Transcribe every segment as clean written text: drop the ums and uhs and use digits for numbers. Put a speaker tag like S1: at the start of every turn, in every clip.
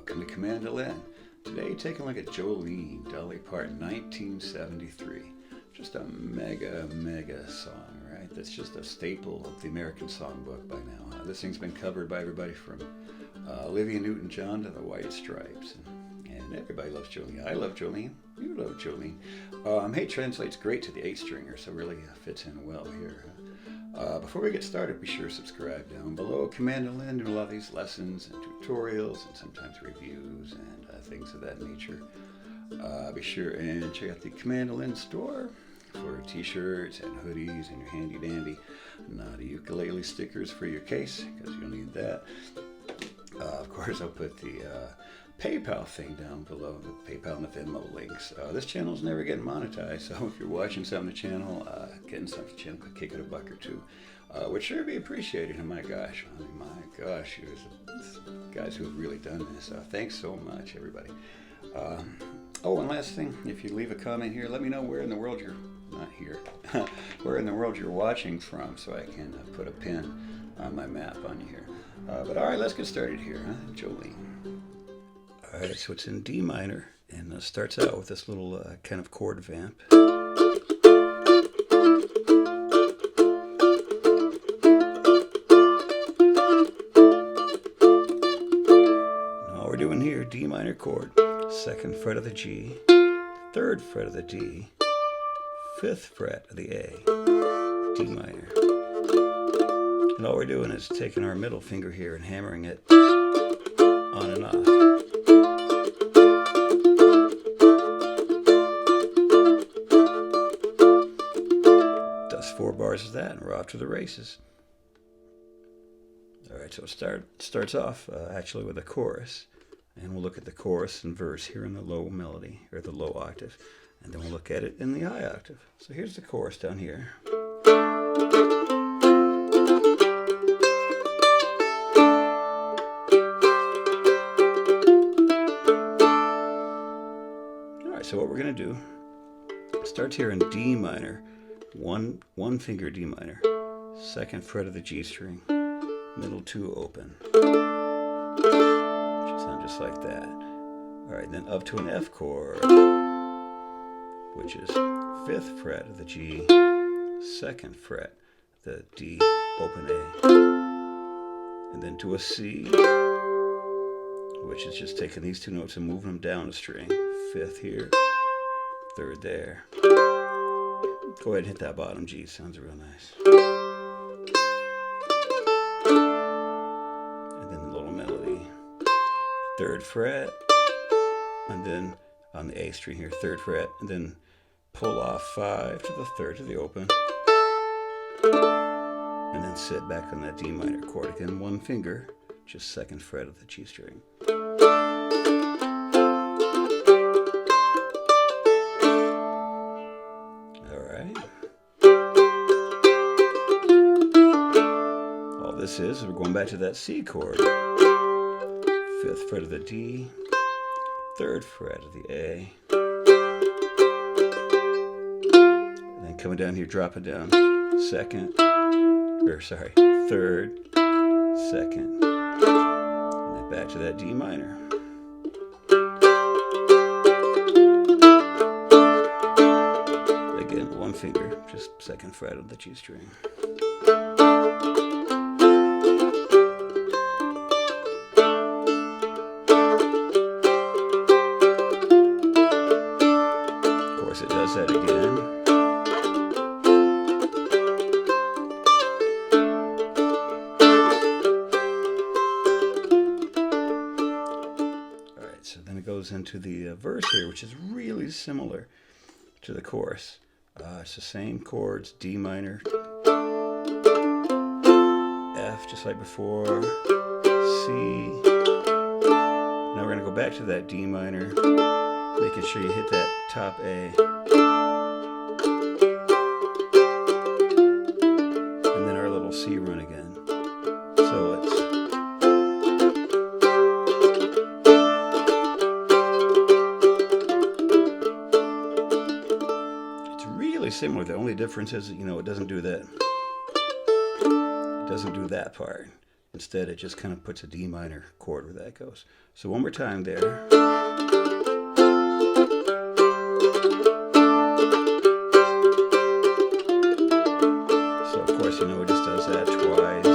S1: Welcome to Mandolin. Today, taking a look at Jolene, Dolly part 1973. Just a mega song, right? That's just a staple of the American songbook by now. This thing's been covered by everybody from Olivia Newton-John to the White Stripes. And everybody loves Jolene. I love Jolene. You love Jolene. Hey translates great to the 8-stringer, so really fits in well here. Before we get started, be sure to subscribe down below. Mandolin do a lot of these lessons and tutorials and sometimes reviews and things of that nature. Be sure and check out the Mandolin store for t-shirts and hoodies and your handy dandy naughty ukulele stickers for your case, because you'll need that. Of course, I'll put the PayPal thing down below, the PayPal and the Venmo links. This channel's never getting monetized, so if you're watching some of the channel, getting some of the channel, could kick it a buck or two, would sure be appreciated. And my gosh, there's guys who have really done this. Thanks so much, everybody. Oh, and last thing, if you leave a comment here, let me know where in the world you're not here, where in the world you're watching from, so I can put a pin on my map on you here. But all right, let's get started here, Jolene. All right, so it's in D minor, and starts out with this little kind of chord vamp. And all we're doing here, D minor chord, 2nd fret of the G, 3rd fret of the D, 5th fret of the A, D minor. And all we're doing is taking our middle finger here and hammering it on and off. Does 4 bars of that, and we're off to the races. All right, so it starts off actually with a chorus, and we'll look at the chorus and verse here in the low melody, or the low octave, and then we'll look at it in the high octave. So here's the chorus down here. So what we're going to do, starts here in D minor, one finger D minor, 2nd fret of the G string, middle 2 open. Should sound just like that. All right, then up to an F chord, which is 5th fret of the G, 2nd fret, the D open A, and then to a C, which is just taking these 2 notes and moving them down a string. 5th here, 3rd there. Go ahead and hit that bottom G, sounds real nice. And then the little melody, 3rd fret, and then on the A string here, 3rd fret, and then pull off 5 to the 3rd to the open, and then sit back on that D minor chord again, 1 finger, just 2nd fret of the G string. This is, we're going back to that C chord, 5th fret of the D, 3rd fret of the A, and then coming down here, dropping down 3rd, 2nd, and then back to that D minor. Again, 1 finger, just 2nd fret of the G string. It does that again. All right, so then it goes into the verse here, which is really similar to the chorus. It's the same chords, D minor, F, just like before, C. Now we're going to go back to that D minor, making sure you hit that top A. And then our little C run again. So it's really similar. The only difference is, it doesn't do that. It doesn't do that part. Instead, it just kind of puts a D minor chord where that goes. So one more time there. So of course, you know, it just does that twice.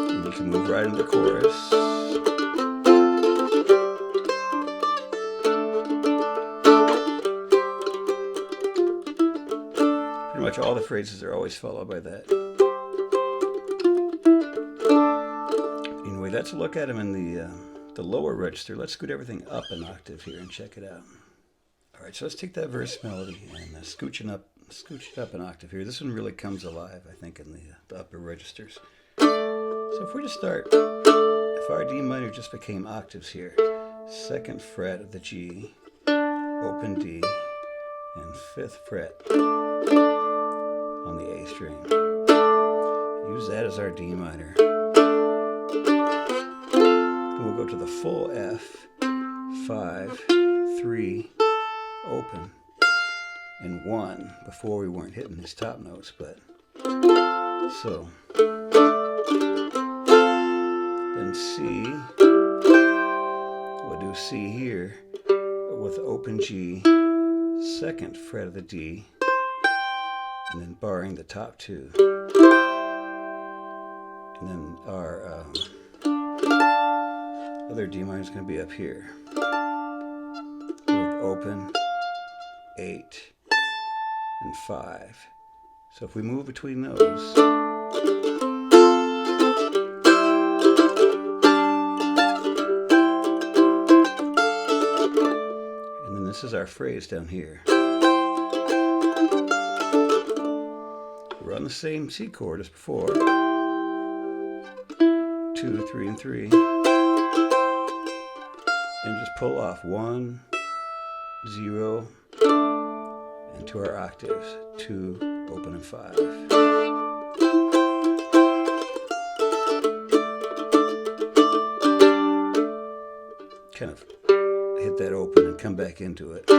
S1: And you can move right into the chorus. Pretty much all the phrases are always followed by that. Anyway, that's a look at them in the lower register. Let's scoot everything up an octave here and check it out. All right, so let's take that verse melody and scooch it up an octave here. This one really comes alive, I think, in the upper registers. So if we just start, if our D minor just became octaves here, 2nd fret of the G, open D, and 5th fret on the A string. Use that as our D minor. And we'll go to the full F, 5, 3, open, and 1. Before we weren't hitting his top notes, but so then C, we'll do C here with open G, 2nd fret of the D, and then barring the top 2. And then our other D minor is going to be up here with open, 8, and 5. So if we move between those, and then this is our phrase down here. We're on the same C chord as before. 2, 3, and 3. And just pull off 1, 0, and to our octaves, 2, open, and 5. Kind of hit that open and come back into it.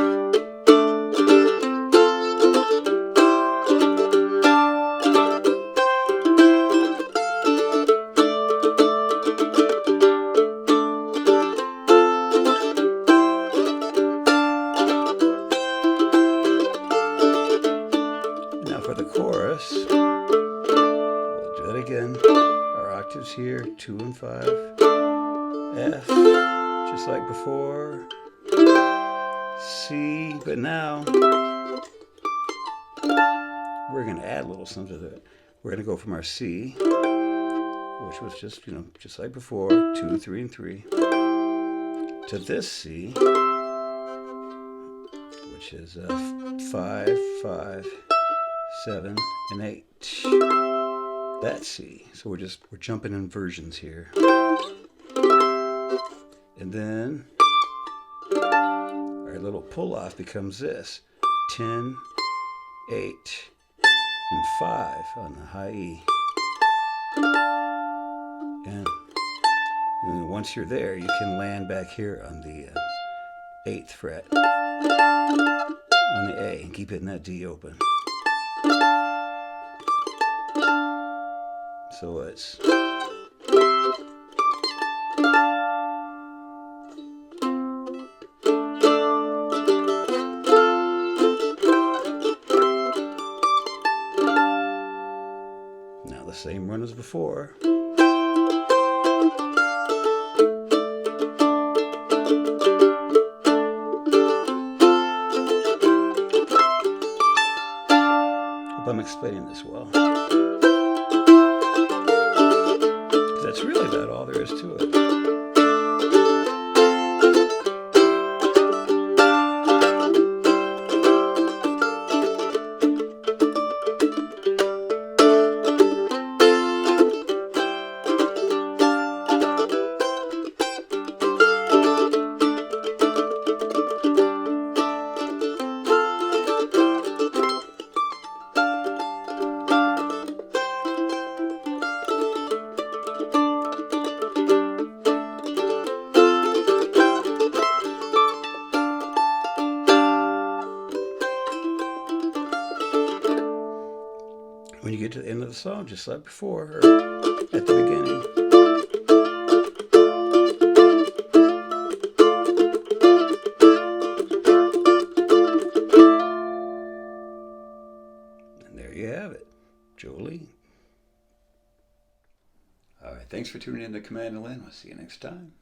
S1: We'll do that again. Our octaves here, 2 and 5. F, just like before. C, but now we're going to add a little something to it. We're going to go from our C, which was just, you know, just like before, 2, 3, and 3, to this C, which is 5, 5, 7, and 8. That's C. So we're jumping inversions here. And then our little pull off becomes this: 10, 8, and 5 on the high E. And once you're there, you can land back here on the 8th fret on the A and keep hitting that D open. So it's now the same run as before. Hope I'm explaining this well. That's really about all there is to it. you get to the end of the song, just like before, or at the beginning. And there you have it, Jolene. All right, thanks for tuning in to Mandolin. We'll see you next time.